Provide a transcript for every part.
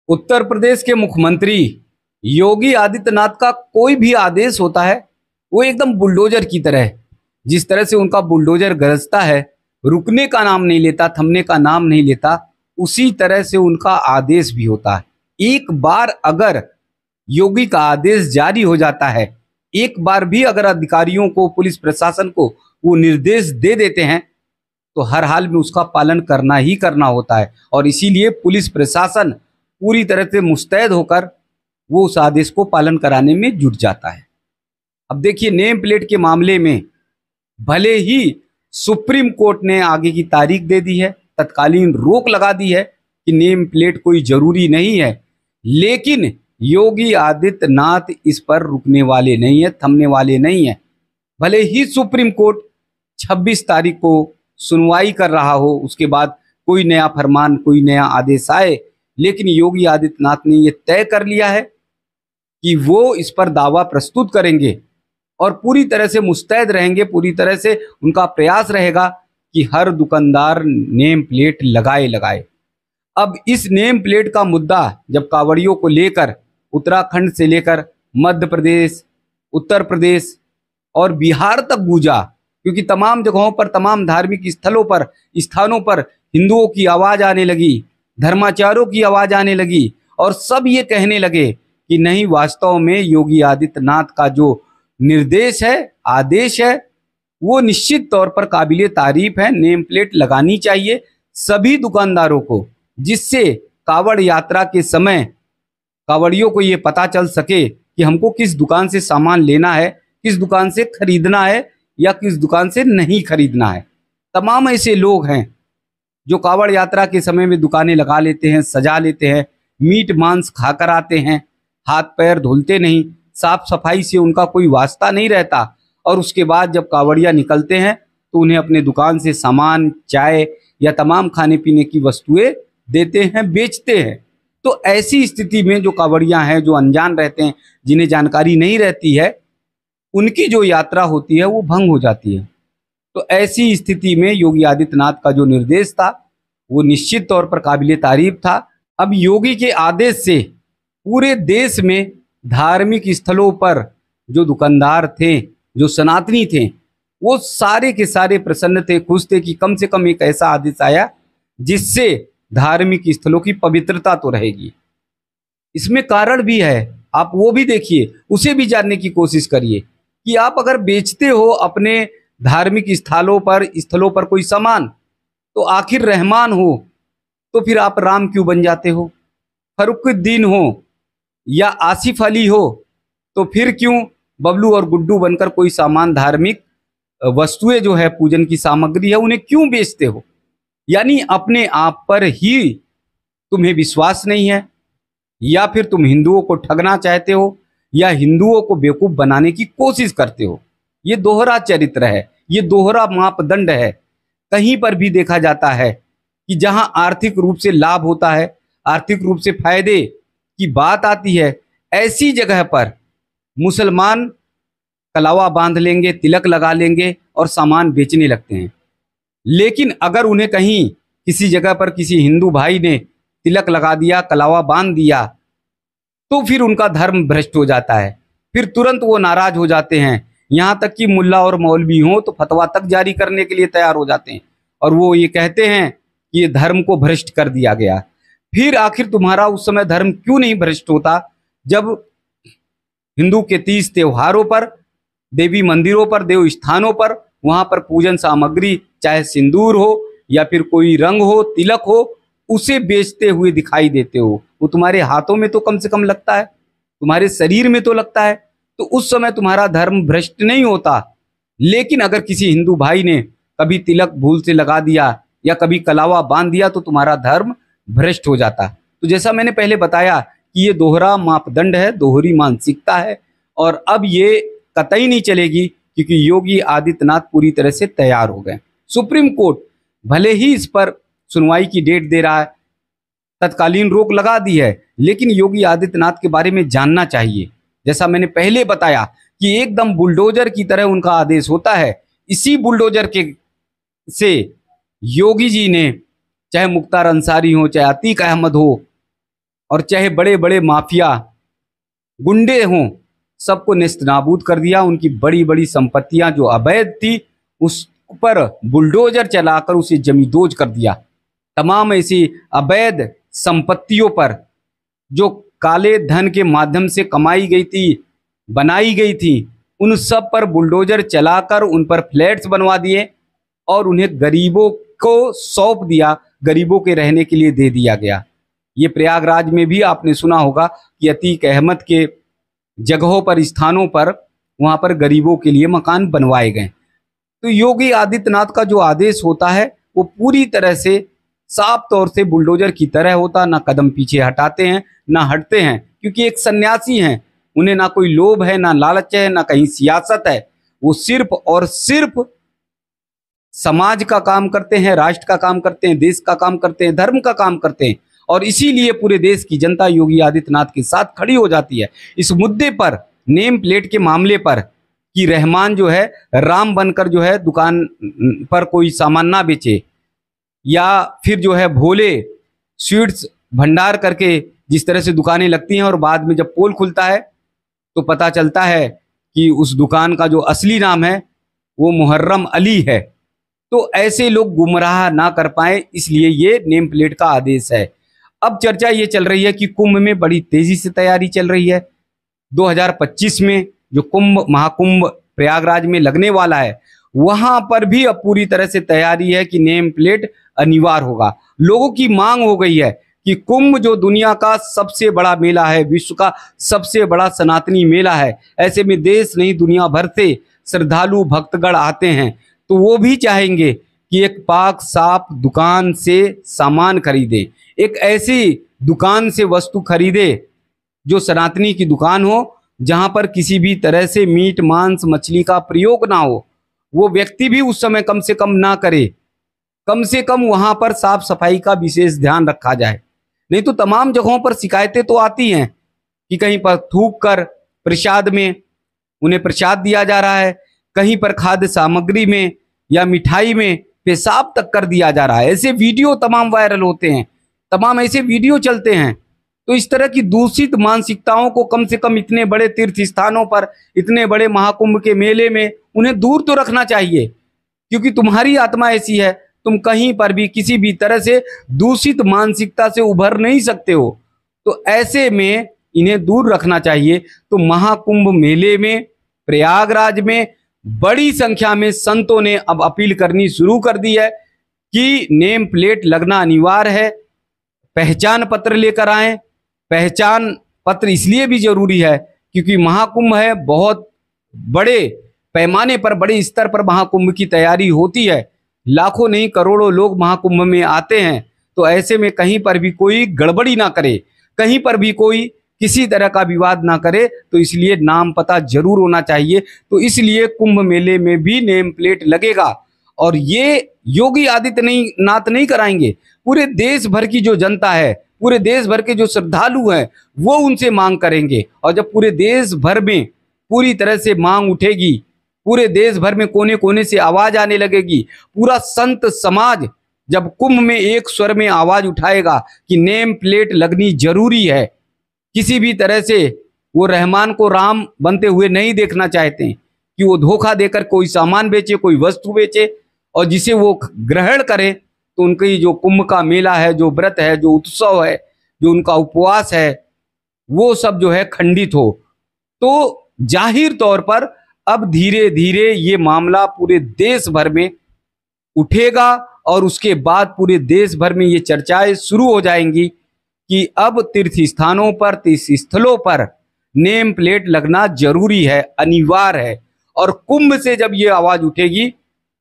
उत्तर प्रदेश के मुख्यमंत्री योगी आदित्यनाथ का कोई भी आदेश होता है वो एकदम बुलडोजर की तरह है। जिस तरह से उनका बुलडोजर गरजता है, रुकने का नाम नहीं लेता, थमने का नाम नहीं लेता, उसी तरह से उनका आदेश भी होता है। एक बार अगर योगी का आदेश जारी हो जाता है, एक बार भी अगर अधिकारियों को, पुलिस प्रशासन को वो निर्देश दे देते हैं तो हर हाल में उसका पालन करना ही करना होता है। और इसीलिए पुलिस प्रशासन पूरी तरह से मुस्तैद होकर वो उस आदेश को पालन कराने में जुट जाता है। अब देखिए, नेम प्लेट के मामले में भले ही सुप्रीम कोर्ट ने आगे की तारीख दे दी है, तत्कालीन रोक लगा दी है कि नेम प्लेट कोई जरूरी नहीं है, लेकिन योगी आदित्यनाथ इस पर रुकने वाले नहीं है, थमने वाले नहीं है। भले ही सुप्रीम कोर्ट 26 तारीख को सुनवाई कर रहा हो, उसके बाद कोई नया फरमान, कोई नया आदेश आए, लेकिन योगी आदित्यनाथ ने ये तय कर लिया है कि वो इस पर दावा प्रस्तुत करेंगे और पूरी तरह से मुस्तैद रहेंगे। पूरी तरह से उनका प्रयास रहेगा कि हर दुकानदार नेम प्लेट लगाए। अब इस नेम प्लेट का मुद्दा जब कांवड़ियों को लेकर उत्तराखंड से लेकर मध्य प्रदेश, उत्तर प्रदेश और बिहार तक गूंजा, क्योंकि तमाम जगहों पर, तमाम धार्मिक स्थानों पर हिंदुओं की आवाज आने लगी, धर्माचार्यों की आवाज आने लगी और सब ये कहने लगे कि नहीं, वास्तव में योगी आदित्यनाथ का जो निर्देश है, आदेश है, वो निश्चित तौर पर काबिले तारीफ है। नेम प्लेट लगानी चाहिए सभी दुकानदारों को, जिससे कावड़ यात्रा के समय कावड़ियों को ये पता चल सके कि हमको किस दुकान से सामान लेना है, किस दुकान से खरीदना है या किस दुकान से नहीं खरीदना है। तमाम ऐसे लोग हैं जो कावड़ यात्रा के समय में दुकानें लगा लेते हैं, सजा लेते हैं, मीट मांस खाकर आते हैं, हाथ पैर धुलते नहीं, साफ सफाई से उनका कोई वास्ता नहीं रहता, और उसके बाद जब कावड़िया निकलते हैं तो उन्हें अपने दुकान से सामान, चाय या तमाम खाने पीने की वस्तुएं देते हैं, बेचते हैं। तो ऐसी स्थिति में जो कावड़िया हैं, जो अनजान रहते हैं, जिन्हें जानकारी नहीं रहती है, उनकी जो यात्रा होती है वो भंग हो जाती है। तो ऐसी स्थिति में योगी आदित्यनाथ का जो निर्देश था वो निश्चित तौर पर काबिले तारीफ था। अब योगी के आदेश से पूरे देश में धार्मिक स्थलों पर जो दुकानदार थे, जो सनातनी थे, वो सारे के सारे प्रसन्न थे, खुश थे कि कम से कम एक ऐसा आदेश आया जिससे धार्मिक स्थलों की पवित्रता तो रहेगी। इसमें कारण भी है, आप वो भी देखिए, उसे भी जानने की कोशिश करिए कि आप अगर बेचते हो अपने धार्मिक स्थलों पर कोई सामान, तो आखिर रहमान हो तो फिर आप राम क्यों बन जाते हो? फरुखुद्दीन हो या आसिफ अली हो तो फिर क्यों बबलू और गुड्डू बनकर कोई सामान, धार्मिक वस्तुएं जो है, पूजन की सामग्री है, उन्हें क्यों बेचते हो? यानी अपने आप पर ही तुम्हें विश्वास नहीं है, या फिर तुम हिंदुओं को ठगना चाहते हो, या हिंदुओं को बेवकूफ बनाने की कोशिश करते हो। ये दोहरा चरित्र है, ये दोहरा मापदंड है। कहीं पर भी देखा जाता है कि जहां आर्थिक रूप से लाभ होता है, आर्थिक रूप से फायदे की बात आती है, ऐसी जगह पर मुसलमान कलावा बांध लेंगे, तिलक लगा लेंगे और सामान बेचने लगते हैं। लेकिन अगर उन्हें कहीं किसी जगह पर किसी हिंदू भाई ने तिलक लगा दिया, कलावा बांध दिया, तो फिर उनका धर्म भ्रष्ट हो जाता है, फिर तुरंत वो नाराज हो जाते हैं। यहाँ तक कि मुल्ला और मौलवी हों तो फतवा तक जारी करने के लिए तैयार हो जाते हैं और वो ये कहते हैं कि ये धर्म को भ्रष्ट कर दिया गया। फिर आखिर तुम्हारा उस समय धर्म क्यों नहीं भ्रष्ट होता, जब हिंदू के 30 त्योहारों पर, देवी मंदिरों पर, देव स्थानों पर, वहां पर पूजन सामग्री, चाहे सिंदूर हो या फिर कोई रंग हो, तिलक हो, उसे बेचते हुए दिखाई देते हो। वो तुम्हारे हाथों में तो कम से कम लगता है, तुम्हारे शरीर में तो लगता है, तो उस समय तुम्हारा धर्म भ्रष्ट नहीं होता। लेकिन अगर किसी हिंदू भाई ने कभी तिलक भूल से लगा दिया या कभी कलावा बांध दिया तो तुम्हारा धर्म भ्रष्ट हो जाता। तो जैसा मैंने पहले बताया कि ये दोहरा मापदंड है, दोहरी मानसिकता है, और अब ये कतई नहीं चलेगी, क्योंकि योगी आदित्यनाथ पूरी तरह से तैयार हो गए। सुप्रीम कोर्ट भले ही इस पर सुनवाई की डेट दे रहा है, तत्कालीन रोक लगा दी है, लेकिन योगी आदित्यनाथ के बारे में जानना चाहिए। जैसा मैंने पहले बताया कि एकदम बुलडोजर की तरह उनका आदेश होता है। इसी बुलडोजर के से योगी जी ने, चाहे मुख्तार अंसारी हो, चाहे अतीक अहमद हो, और चाहे बड़े बड़े माफिया गुंडे हों, सबको नेस्तनाबूद कर दिया। उनकी बड़ी बड़ी संपत्तियां जो अवैध थी उस पर बुलडोजर चलाकर उसे जमींदोज कर दिया। तमाम ऐसी अवैध संपत्तियों पर जो काले धन के माध्यम से कमाई गई थी, बनाई गई थी, उन सब पर बुलडोजर चलाकर उन पर फ्लैट्स बनवा दिए और उन्हें गरीबों को सौंप दिया, गरीबों के रहने के लिए दे दिया गया। ये प्रयागराज में भी आपने सुना होगा कि अतीक अहमद के जगहों पर, स्थानों पर, वहां पर गरीबों के लिए मकान बनवाए गए। तो योगी आदित्यनाथ का जो आदेश होता है वो पूरी तरह से साफ तौर से बुलडोजर की तरह होता, ना कदम पीछे हटाते हैं ना हटते हैं, क्योंकि एक सन्यासी हैं, उन्हें ना कोई लोभ है, ना लालच है, ना कहीं सियासत है। वो सिर्फ और सिर्फ समाज का काम करते हैं, राष्ट्र का काम करते हैं, देश का काम करते हैं, धर्म का काम करते हैं, और इसीलिए पूरे देश की जनता योगी आदित्यनाथ के साथ खड़ी हो जाती है। इस मुद्दे पर, नेम प्लेट के मामले पर, कि रहमान जो है राम बनकर जो है दुकान पर कोई सामान ना बेचे, या फिर जो है भोले स्वीट्स भंडार करके जिस तरह से दुकानें लगती हैं और बाद में जब पोल खुलता है तो पता चलता है कि उस दुकान का जो असली नाम है वो मुहर्रम अली है। तो ऐसे लोग गुमराह ना कर पाए, इसलिए ये नेम प्लेट का आदेश है। अब चर्चा ये चल रही है कि कुंभ में बड़ी तेजी से तैयारी चल रही है। 2025 में जो कुंभ महाकुंभ प्रयागराज में लगने वाला है, वहां पर भी अब पूरी तरह से तैयारी है कि नेम प्लेट अनिवार्य होगा। लोगों की मांग हो गई है कि कुंभ जो दुनिया का सबसे बड़ा मेला है, विश्व का सबसे बड़ा सनातनी मेला है, ऐसे में देश नहीं दुनिया भर से श्रद्धालु भक्तगण आते हैं, तो वो भी चाहेंगे कि एक पाक साफ दुकान से सामान खरीदे, एक ऐसी दुकान से वस्तु खरीदे जो सनातनी की दुकान हो, जहां पर किसी भी तरह से मीट मांस मछली का प्रयोग ना हो। वो व्यक्ति भी उस समय कम से कम ना करे, कम से कम वहां पर साफ सफाई का विशेष ध्यान रखा जाए। नहीं तो तमाम जगहों पर शिकायतें तो आती हैं कि कहीं पर थूक कर प्रसाद में उन्हें प्रसाद दिया जा रहा है, कहीं पर खाद्य सामग्री में या मिठाई में पेशाब तक कर दिया जा रहा है। ऐसे वीडियो तमाम वायरल होते हैं, तमाम ऐसे वीडियो चलते हैं। तो इस तरह की दूषित मानसिकताओं को कम से कम इतने बड़े तीर्थ स्थानों पर, इतने बड़े महाकुंभ के मेले में उन्हें दूर तो रखना चाहिए, क्योंकि तुम्हारी आत्मा ऐसी है, तुम कहीं पर भी किसी भी तरह से दूषित मानसिकता से उभर नहीं सकते हो। तो ऐसे में इन्हें दूर रखना चाहिए। तो महाकुंभ मेले में, प्रयागराज में बड़ी संख्या में संतों ने अब अपील करनी शुरू कर दी है कि नेम प्लेट लगना अनिवार्य है, पहचान पत्र लेकर आएं। पहचान पत्र इसलिए भी जरूरी है क्योंकि महाकुंभ है, बहुत बड़े पैमाने पर, बड़े स्तर पर महाकुंभ की तैयारी होती है। लाखों नहीं करोड़ों लोग महाकुंभ में आते हैं। तो ऐसे में कहीं पर भी कोई गड़बड़ी ना करे, कहीं पर भी कोई किसी तरह का विवाद ना करे, तो इसलिए नाम पता जरूर होना चाहिए। तो इसलिए कुंभ मेले में भी नेम प्लेट लगेगा, और ये योगी आदित्यनाथ नहीं कराएंगे, पूरे देश भर की जो जनता है, पूरे देश भर के जो श्रद्धालु हैं, वो उनसे मांग करेंगे। और जब पूरे देश भर में पूरी तरह से मांग उठेगी, पूरे देश भर में कोने कोने से आवाज आने लगेगी, पूरा संत समाज जब कुंभ में एक स्वर में आवाज उठाएगा कि नेम प्लेट लगनी जरूरी है, किसी भी तरह से वो रहमान को राम बनते हुए नहीं देखना चाहते कि वो धोखा देकर कोई सामान बेचे, कोई वस्तु बेचे, और जिसे वो ग्रहण करे, तो उनकी जो कुंभ का मेला है, जो व्रत है, जो उत्सव है, जो उनका उपवास है, वो सब जो है खंडित हो। तो जाहिर तौर पर अब धीरे धीरे ये मामला पूरे देश भर में उठेगा, और उसके बाद पूरे देश भर में ये चर्चाएं शुरू हो जाएंगी कि अब तीर्थ स्थानों पर, तीर्थ स्थलों पर नेम प्लेट लगना जरूरी है, अनिवार्य है। और कुंभ से जब ये आवाज उठेगी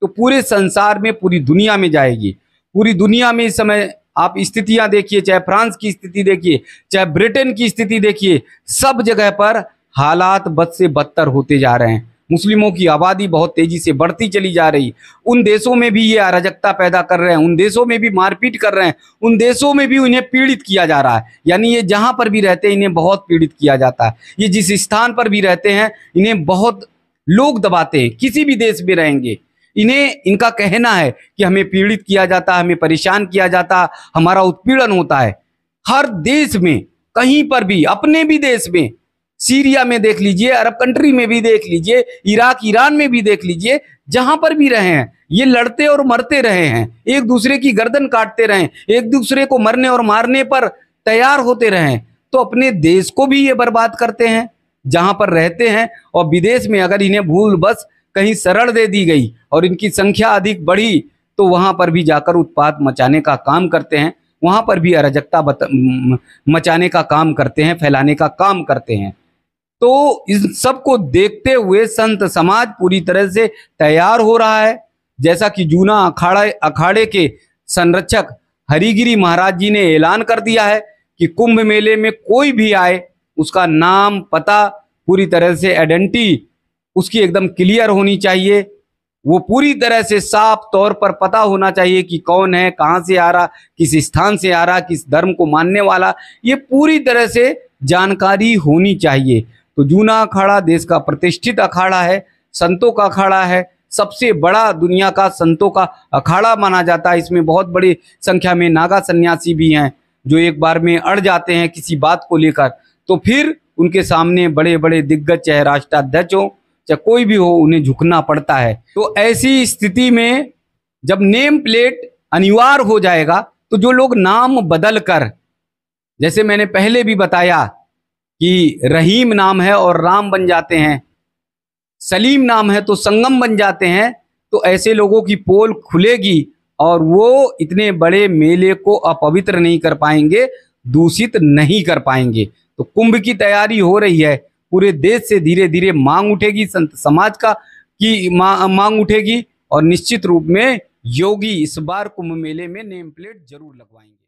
तो पूरे संसार में, पूरी दुनिया में जाएगी। पूरी दुनिया में इस समय आप स्थितियां देखिए, चाहे फ्रांस की स्थिति देखिए, चाहे ब्रिटेन की स्थिति देखिए, सब जगह पर हालात बद से बदतर होते जा रहे हैं। मुस्लिमों की आबादी बहुत तेजी से बढ़ती चली जा रही। उन देशों में भी ये अराजकता पैदा कर रहे हैं, उन देशों में भी मारपीट कर रहे हैं, उन देशों में भी उन्हें पीड़ित किया जा रहा है। यानी ये जहां पर भी रहते हैं इन्हें बहुत पीड़ित किया जाता है। ये जिस स्थान पर भी रहते हैं इन्हें बहुत लोग दबाते हैं। किसी भी देश में रहेंगे, इन्हें, इनका कहना है कि हमें पीड़ित किया जाता है, हमें परेशान किया जाता है, हमारा उत्पीड़न होता है। हर देश में कहीं पर भी, अपने भी देश में, सीरिया में देख लीजिए, अरब कंट्री में भी देख लीजिए, इराक ईरान में भी देख लीजिए, जहां पर भी रहे हैं ये लड़ते और मरते रहे हैं, एक दूसरे की गर्दन काटते रहे, एक दूसरे को मरने और मारने पर तैयार होते रहे। तो अपने देश को भी ये बर्बाद करते हैं जहां पर रहते हैं। और विदेश में अगर इन्हें भूल बस कहीं शरण दे दी गई और इनकी संख्या अधिक बढ़ी तो वहां पर भी जाकर उत्पात मचाने का काम करते हैं, वहां पर भी अराजकता मचाने का काम करते हैं, फैलाने का काम करते हैं। तो इस सब को देखते हुए संत समाज पूरी तरह से तैयार हो रहा है। जैसा कि जूना अखाड़े के संरक्षक हरिगिरी महाराज जी ने ऐलान कर दिया है कि कुंभ मेले में कोई भी आए उसका नाम पता पूरी तरह से आइडेंटिटी उसकी एकदम क्लियर होनी चाहिए, वो पूरी तरह से साफ तौर पर पता होना चाहिए कि कौन है, कहाँ से आ रहा, किस स्थान से आ रहा, किस धर्म को मानने वाला, ये पूरी तरह से जानकारी होनी चाहिए। तो जूना अखाड़ा देश का प्रतिष्ठित अखाड़ा है, संतों का अखाड़ा है, सबसे बड़ा दुनिया का संतों का अखाड़ा माना जाता है। इसमें बहुत बड़ी संख्या में नागा सन्यासी भी हैं जो एक बार में अड़ जाते हैं किसी बात को लेकर, तो फिर उनके सामने बड़े बड़े दिग्गज चाहे राष्ट्राध्यक्ष हो चाहे कोई भी हो उन्हें झुकना पड़ता है। तो ऐसी स्थिति में जब नेम प्लेट अनिवार्य हो जाएगा तो जो लोग नाम बदल कर, जैसे मैंने पहले भी बताया कि रहीम नाम है और राम बन जाते हैं, सलीम नाम है तो संगम बन जाते हैं, तो ऐसे लोगों की पोल खुलेगी और वो इतने बड़े मेले को अपवित्र नहीं कर पाएंगे, दूषित नहीं कर पाएंगे। तो कुंभ की तैयारी हो रही है, पूरे देश से धीरे धीरे मांग उठेगी, संत समाज का की मांग उठेगी और निश्चित रूप में योगी इस बार कुंभ मेले में नेम प्लेट जरूर लगवाएंगे।